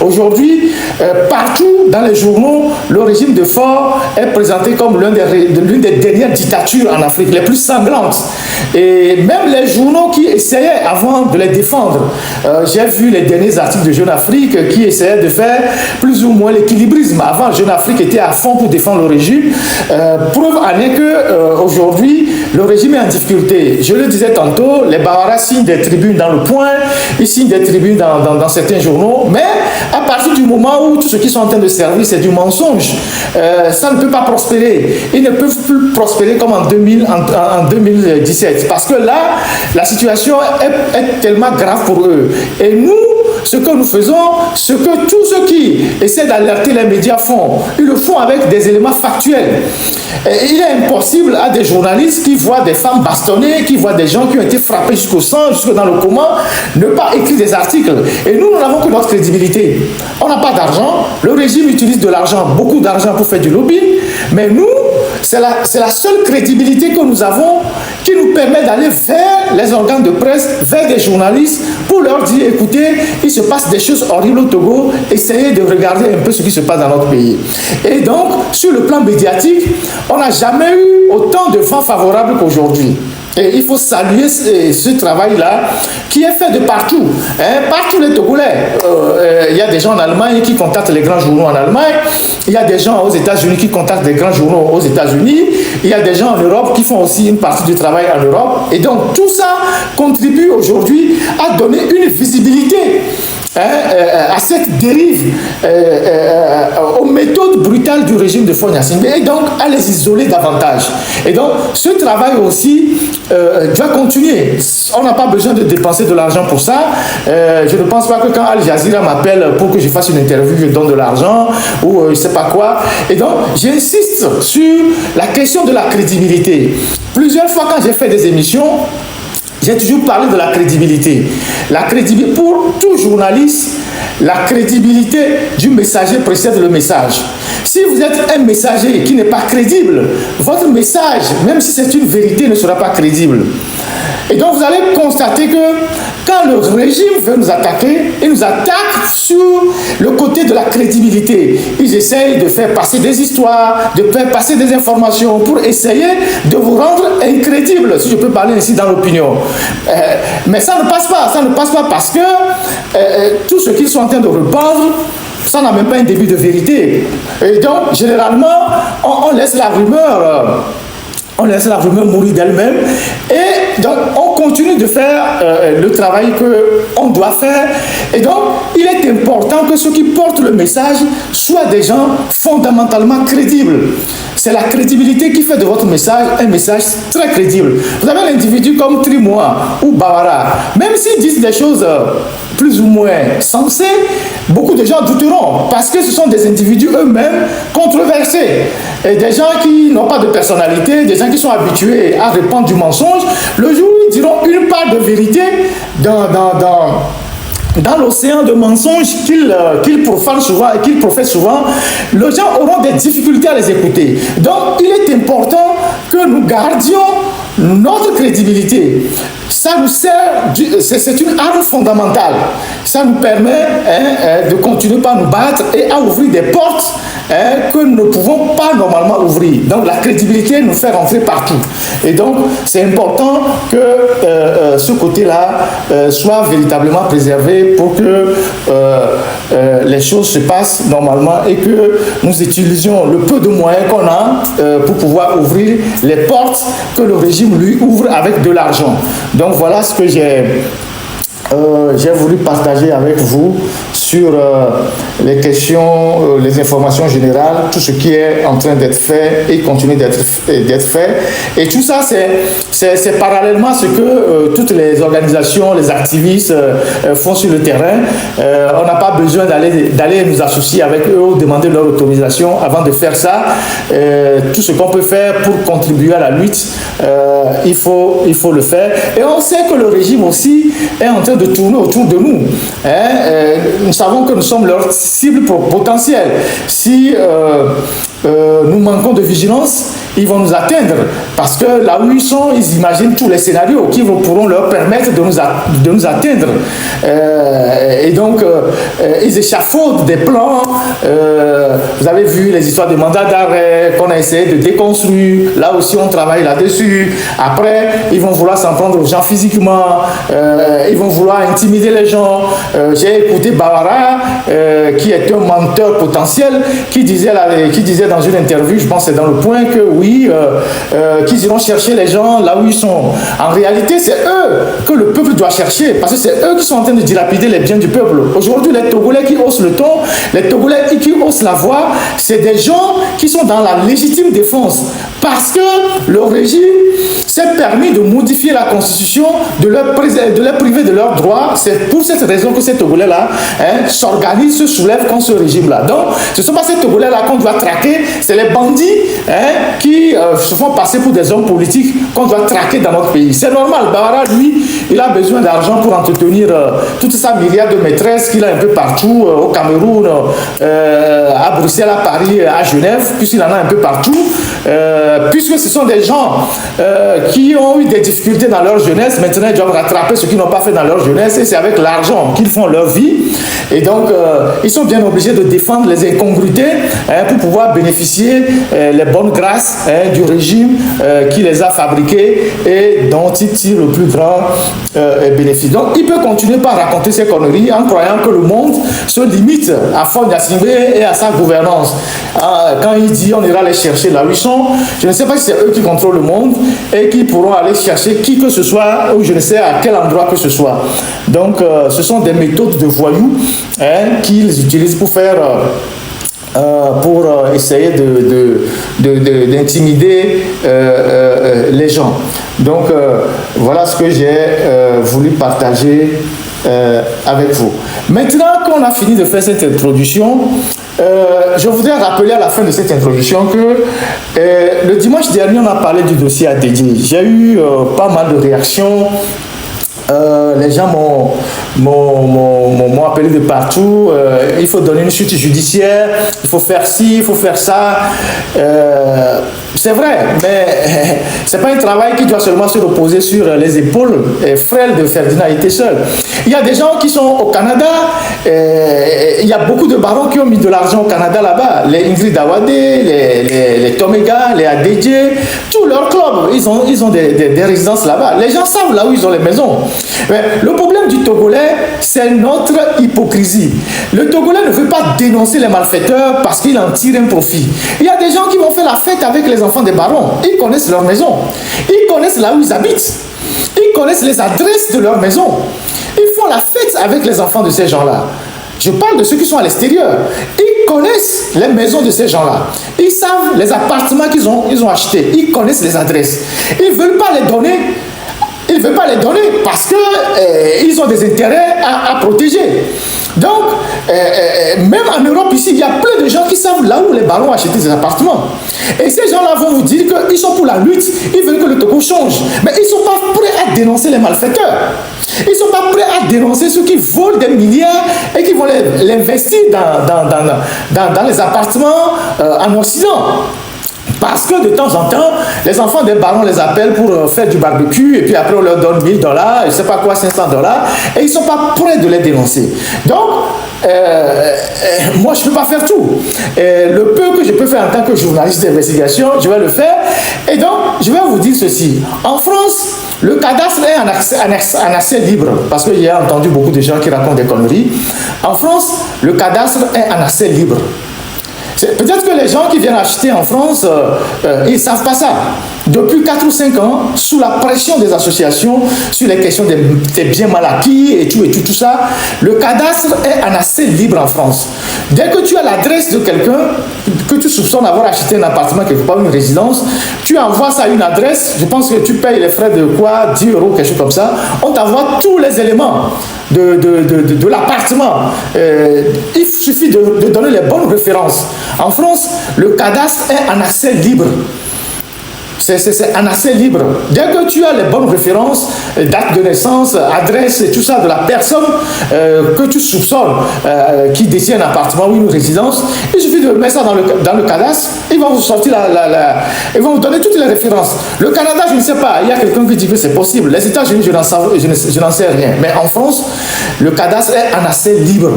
Aujourd'hui, partout dans les journaux, le régime de Faure est présenté comme l'une des dernières dictatures en Afrique, les plus sanglantes. Et même les journaux qui essayaient avant de les défendre, j'ai vu les derniers articles de Jeune Afrique qui essayaient de faire plus ou moins l'équilibrisme. Avant, Jeune Afrique était à fond pour défendre le régime. Preuve en est qu'aujourd'hui, le régime est en difficulté. Je le disais tantôt, les Bawara signent des tribunes dans le Point, ils signent des tribunes dans certains journaux, mais à partir du moment où tout ce qu'ils sont en train de servir, c'est du mensonge, ça ne peut pas prospérer. Ils ne peuvent plus prospérer comme en 2017, parce que là, la situation est tellement grave pour eux. Et nous, ce que nous faisons, ce que tous ceux qui essaient d'alerter les médias font, ils le font avec des éléments factuels. Et il est impossible à des journalistes qui voient des femmes bastonnées, qui voient des gens qui ont été frappés jusqu'au sang, jusque dans le coma, ne pas écrire des articles. Et nous n'avons que notre crédibilité. On n'a pas d'argent. Le régime utilise de l'argent, beaucoup d'argent pour faire du lobbying. Mais nous, c'est la seule crédibilité que nous avons qui nous permet d'aller vers les organes de presse, vers des journalistes, pour leur dire, écoutez, il se passe des choses horribles au Togo, essayez de regarder un peu ce qui se passe dans notre pays. Et donc, sur le plan médiatique, on n'a jamais eu autant de vents favorables qu'aujourd'hui. Et il faut saluer ce travail-là qui est fait de partout. Partout les Togolais. Il y a des gens en Allemagne qui contactent les grands journaux en Allemagne. Il y a des gens aux États-Unis qui contactent des grands journaux aux États-Unis. Il y a des gens en Europe qui font aussi une partie du travail en Europe. Et donc tout ça contribue aujourd'hui à donner une visibilité à cette dérive, aux méthodes brutales du régime de Faure Gnassingbé, et donc à les isoler davantage. Et donc ce travail aussi doit continuer. On n'a pas besoin de dépenser de l'argent pour ça. Je ne pense pas que quand Al Jazeera m'appelle pour que je fasse une interview, je donne de l'argent ou je ne sais pas quoi. Et donc j'insiste sur la question de la crédibilité. Plusieurs fois quand j'ai fait des émissions, j'ai toujours parlé de la crédibilité. La crédibilité, pour tout journaliste, la crédibilité du messager précède le message. Si vous êtes un messager qui n'est pas crédible, votre message, même si c'est une vérité, ne sera pas crédible. Et donc vous allez constater que quand le régime veut nous attaquer, il nous attaque sur le côté de la crédibilité. Ils essayent de faire passer des histoires, de faire passer des informations pour essayer de vous rendre incrédible, si je peux parler ainsi dans l'opinion. Mais ça ne passe pas parce que tout ce qu'ils sont en train de répandre, ça n'a même pas un début de vérité. Et donc, généralement, on laisse la rumeur... On laisse la rumeur mourir d'elle-même et donc on continue de faire le travail qu'on doit faire. Et donc il est important que ceux qui portent le message soient des gens fondamentalement crédibles. C'est la crédibilité qui fait de votre message un message très crédible. Vous avez un individu comme Trimois ou Bawara, même s'ils disent des choses plus ou moins sensées, beaucoup de gens douteront parce que ce sont des individus eux-mêmes controversés. Et des gens qui n'ont pas de personnalité, des gens qui sont habitués à répandre du mensonge, le jour où ils diront une part de vérité dans l'océan de mensonges qu'ils profanent souvent et qu'ils professent souvent, les gens auront des difficultés à les écouter. Donc, il est important que nous gardions notre crédibilité. Ça nous sert, c'est une arme fondamentale. Ça nous permet de continuer par nous battre et à ouvrir des portes que nous ne pouvons pas normalement ouvrir. Donc la crédibilité nous fait rentrer partout. Et donc c'est important que ce côté-là soit véritablement préservé pour que les choses se passent normalement et que nous utilisions le peu de moyens qu'on a pour pouvoir ouvrir les portes que le régime lui ouvre avec de l'argent. Donc voilà ce que j'ai voulu partager avec vous sur les questions, les informations générales, tout ce qui est en train d'être fait et continue d'être fait. Et tout ça, c'est parallèlement à ce que toutes les organisations, les activistes font sur le terrain. On n'a pas besoin d'aller nous associer avec eux ou demander leur autorisation avant de faire ça. Tout ce qu'on peut faire pour contribuer à la lutte, il faut le faire. Et on sait que le régime aussi est en train de tourner autour de nous. Nous savons que nous sommes leur cible potentielle. Si nous manquons de vigilance, ils vont nous atteindre. Parce que là où ils sont, ils imaginent tous les scénarios qui pourront leur permettre de nous atteindre. Et donc, ils échafaudent des plans. Vous avez vu les histoires de mandats d'arrêt qu'on a essayé de déconstruire. Là aussi, on travaille là-dessus. Après, ils vont vouloir s'en prendre aux gens physiquement. Ils vont vouloir intimider les gens. J'ai écouté Bawara, qui est un menteur potentiel, qui disait dans une interview, je pense que c'est dans Le Point, que oui, qu'ils iront chercher les gens là où ils sont. En réalité, c'est eux que le peuple doit chercher, parce que c'est eux qui sont en train de dilapider les biens du peuple. Aujourd'hui, les Togolais qui haussent le ton, les Togolais qui haussent la voix, c'est des gens qui sont dans la légitime défense, parce que le régime s'est permis de modifier la constitution, de leur priver de leurs droits. C'est pour cette raison que ces Togolais-là s'organisent, se soulèvent contre ce régime-là. Donc, ce ne sont pas ces Togolais-là qu'on doit traquer, c'est les bandits qui se font passer pour des hommes politiques qu'on doit traquer dans notre pays. C'est normal. Bawara, lui, il a besoin d'argent pour entretenir toute sa myriade de maîtresses qu'il a un peu partout, au Cameroun, à Bruxelles, à Paris, à Genève, puisqu'il en a un peu partout, puisque ce sont des gens qui ont eu des difficultés dans leur jeunesse. Maintenant, ils doivent rattraper ce qu'ils n'ont pas fait dans leur jeunesse, et c'est avec l'argent qu'ils font leur vie. Et donc, ils sont bien obligés de défendre les incongruités pour pouvoir bénéficier les bonnes grâces du régime qui les a fabriqués et dont ils tirent le plus grand bénéfice. Donc, il peut continuer par raconter ces conneries en croyant que le monde se limite à Fogne Assingbe et à sa gouvernance. Quand il dit on ira les chercher là où ils sont, je ne sais pas si c'est eux qui contrôlent le monde et qui pourront aller chercher qui que ce soit, ou je ne sais à quel endroit que ce soit. Donc, ce sont des méthodes de voyous qu'ils utilisent pour faire... pour essayer d'intimider les gens. Donc, voilà ce que j'ai voulu partager avec vous. Maintenant qu'on a fini de faire cette introduction, je voudrais rappeler à la fin de cette introduction que le dimanche dernier, on a parlé du dossier ADD. J'ai eu pas mal de réactions. Les gens m'ont appelé de partout. Il faut donner une suite judiciaire, il faut faire ci, il faut faire ça. C'est vrai, mais c'est pas un travail qui doit seulement se reposer sur les épaules frêles de Ferdinand Etesseul. Il y a des gens qui sont au Canada, il y a beaucoup de barons qui ont mis de l'argent au Canada là-bas. Les Ingrid Awade, les Tomega, les ADJ, tous leurs clubs, ils ont des résidences là-bas. Les gens savent là où ils ont les maisons. Mais le problème du Togolais, c'est notre hypocrisie. Le Togolais ne veut pas dénoncer les malfaiteurs parce qu'il en tire un profit. Il y a des gens qui vont faire la fête avec les enfants des barons. Ils connaissent leur maison. Ils connaissent là où ils habitent. Ils connaissent les adresses de leur maison. Ils font la fête avec les enfants de ces gens-là. Je parle de ceux qui sont à l'extérieur. Ils connaissent les maisons de ces gens-là. Ils savent les appartements qu'ils ont achetés. Ils connaissent les adresses. Ils ne veulent pas les donner. Ils ne veulent pas les donner parce qu'ils ont des intérêts à protéger. Donc, même en Europe ici, il y a plein de gens qui savent là où les barons ont acheté des appartements. Et ces gens-là vont vous dire qu'ils sont pour la lutte, ils veulent que le Togo change. Mais ils ne sont pas prêts à dénoncer les malfaiteurs. Ils ne sont pas prêts à dénoncer ceux qui volent des milliards et qui vont l'investir dans les appartements en Occident. Parce que de temps en temps, les enfants des barons les appellent pour faire du barbecue et puis après on leur donne $1000, je ne sais pas quoi, $500, et ils ne sont pas prêts de les dénoncer. Donc, moi je ne peux pas faire tout. Le peu que je peux faire en tant que journaliste d'investigation, je vais le faire. Et donc, je vais vous dire ceci. En France, le cadastre est en accès libre, parce qu'il y a entendu beaucoup de gens qui racontent des conneries. En France, le cadastre est en accès libre. Peut-être que les gens qui viennent acheter en France, ils ne savent pas ça. Depuis 4 ou 5 ans, sous la pression des associations, sur les questions des biens mal acquis et tout ça, le cadastre est en accès libre en France. Dès que tu as l'adresse de quelqu'un, que tu soupçonnes avoir acheté un appartement quelque part, une résidence, tu envoies ça à une adresse, je pense que tu payes les frais de quoi, 10 €, quelque chose comme ça, on t'envoie tous les éléments de l'appartement. Il suffit de donner les bonnes références. En France, le cadastre est en accès libre. c'est un accès libre. Dès que tu as les bonnes références, date de naissance, adresse et tout ça de la personne que tu soupçonnes qui détient un appartement ou une résidence, il suffit de mettre ça dans le cadastre, ils vont vous sortir ils vont vous donner toutes les références. Le Canada, je ne sais pas, il y a quelqu'un qui dit que c'est possible. Les États-Unis, je n'en sais rien. Mais en France, le cadastre est un accès libre.